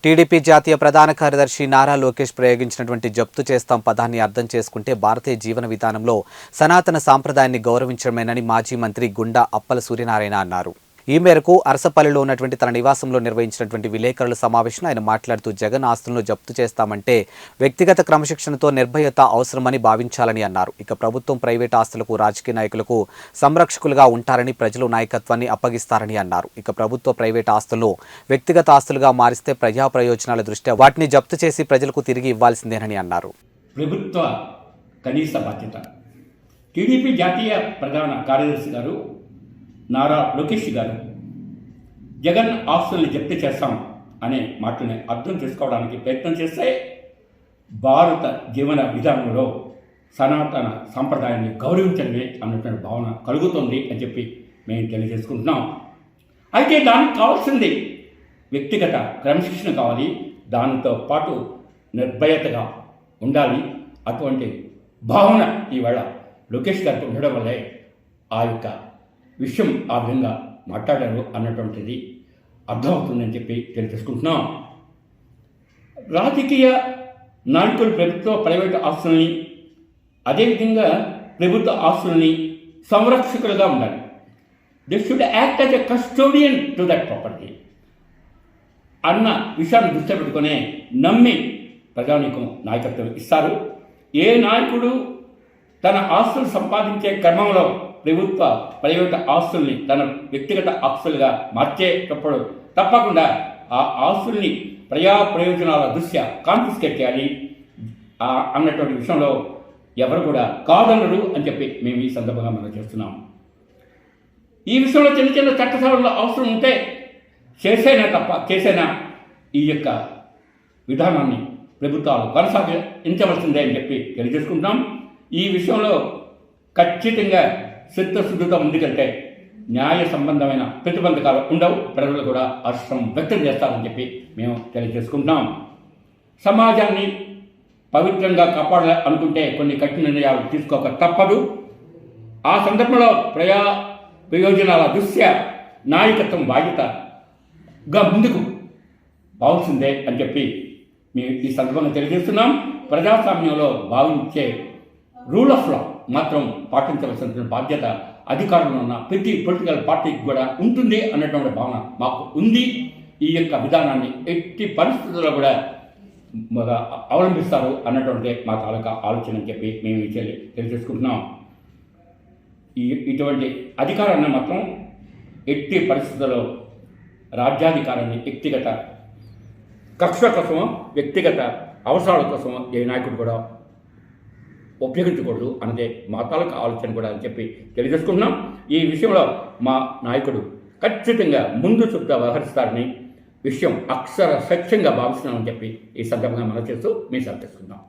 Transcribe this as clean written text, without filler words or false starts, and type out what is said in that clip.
TDP జాతీయ ప్రధాన కార్యదర్శి నారా లోకేష్ ప్రయోగించినటువంటి జప్తు చేస్తాం పదాన్ని అర్థం చేసుకుంటే భారతీయ జీవన విధానంలో సనాతన సాంప్రదాయాన్ని గౌరవించడమేనని మాజీ మంత్రి గుండా అప్పల సూర్యనారాయణ అన్నారు. ఈ మేరకు అరసపల్లిలో ఉన్నటువంటి తన నివాసంలో నిర్వహించినటువంటి విలేకరుల సమావేశంలో ఆయన మాట్లాడుతూ జగన్ ఆస్తులను జప్తు చేస్తామంటే వ్యక్తిగత క్రమశిక్షణతో నిర్భయత అవసరమని భావించాలని అన్నారు. ఇక ప్రభుత్వం ప్రైవేట్ ఆస్తులకు రాజకీయ నాయకులకు సంరక్షకులుగా ఉంటారని ప్రజలు నాయకత్వాన్ని అప్పగిస్తారని అన్నారు. ఇక ప్రభుత్వ ప్రైవేట్ ఆస్తులను వ్యక్తిగత ఆస్తులుగా మారిస్తే ప్రజా ప్రయోజనాల దృష్ట్యా వాటిని జప్తు చేసి ప్రజలకు తిరిగి ఇవ్వాల్సిందేనని అన్నారు. ప్రభుత్వ కనీస బాధ్యత టీడీపీ జాతీయ ప్రధాన కార్యదర్శి గారు నారా లోకేష్ గారు జగన్ ఆస్తుల్ని జప్తు చేస్తాం అనే మాటని అర్థం చేసుకోవడానికి ప్రయత్నం చేస్తే భారత జీవన విధానంలో సనాతన సాంప్రదాయాన్ని గౌరవించడమే అన్నటువంటి భావన కలుగుతుంది అని చెప్పి మేము తెలియజేసుకుంటున్నాం. అయితే దానికి కావాల్సింది వ్యక్తిగత క్రమశిక్షణ కావాలి, దానితో పాటు నిర్భయతగా ఉండాలి. అటువంటి భావన ఈవేళ లోకేష్ గారికి ఉండడం వల్లే ఆ యొక్క విషయం ఆ విధంగా మాట్లాడారు అన్నటువంటిది అర్థమవుతుందని చెప్పి తెలియజేసుకుంటున్నాం. రాజకీయ నాయకులు ప్రభుత్వ ప్రైవేటు ఆస్తుల్ని, అదేవిధంగా ప్రభుత్వ ఆస్తుల్ని సంరక్షకులుగా ఉండాలి. They should act as a custodian to that property అన్న విషయాన్ని దృష్టి పెట్టుకునే నమ్మి ప్రజానీకం నాయకత్వం ఇస్తారు. ఏ నాయకుడు తన ఆస్తులు సంపాదించే క్రమంలో ప్రభుత్వ ప్రైవేటు ఆస్తుల్ని తన వ్యక్తిగత ఆస్తులుగా మార్చేటప్పుడు తప్పకుండా ఆ ఆస్తుల్ని ప్రజా ప్రయోజనాల దృష్ట్యా కాన్ఫిస్కేట్ చేయాలి అన్నటువంటి విషయంలో ఎవరు కూడా కాదనరు అని చెప్పి మేము ఈ సందర్భంగా మనం చేస్తున్నాం. ఈ విషయంలో చిన్న చిన్న చట్టసభల్లో అవసరం ఉంటే చేసైనా ఈ యొక్క విధానాన్ని ప్రభుత్వాలు కొనసాగించవలసిందే అని చెప్పి తెలియజేసుకుంటున్నాం. ఈ విషయంలో ఖచ్చితంగా చిత్తశుద్ధితో ముందుకంటే న్యాయ సంబంధమైన ప్రతిబంధకాలు ఉండవు, ప్రజలు కూడా హర్షం వ్యక్తం చేస్తారని చెప్పి మేము తెలియజేసుకుంటున్నాం. సమాజాన్ని పవిత్రంగా కాపాడాలి అనుకుంటే కొన్ని కఠిన నిర్ణయాలు తీసుకోక తప్పదు. ఆ సందర్భంలో ప్రయోజనాల దృష్ట్యా నాయకత్వం బాధ్యతగా ముందుకు భావించిందే అని చెప్పి మేము ఈ సందర్భంగా తెలియజేస్తున్నాం. ప్రజాస్వామ్యంలో భావించే రూల్ ఆఫ్ లా మాత్రం పాటించవలసిన బాధ్యత అధికారంలో ఉన్న ప్రతి పొలిటికల్ పార్టీకి కూడా ఉంటుంది అన్నటువంటి భావన మాకు ఉంది. ఈ యొక్క విధానాన్ని ఎట్టి పరిస్థితుల్లో కూడా అవలంబిస్తారు అన్నటువంటి మా తాలూకా ఆలోచన అని చెప్పి మేము తెలియజేసుకుంటున్నాం. ఇటువంటి అధికారాన్ని మాత్రం ఎట్టి పరిస్థితుల్లో రాజ్యాధికారాన్ని వ్యక్తిగత కక్ష కోసమో వ్యక్తిగత అవసరాల కోసమో ఏ నాయకుడు కూడా ఉపయోగించకూడదు అన్నదే మా తాలూకా ఆలోచన కూడా అని చెప్పి తెలియజేసుకుంటున్నాం. ఈ విషయంలో మా నాయకుడు ఖచ్చితంగా ముందు చుట్టూ వ్యవహరిస్తారని విషయం అక్షర సత్యంగా భావిస్తున్నామని చెప్పి ఈ సందర్భంగా మనం చేస్తూ మేము సెలవు తీసుకుందాం.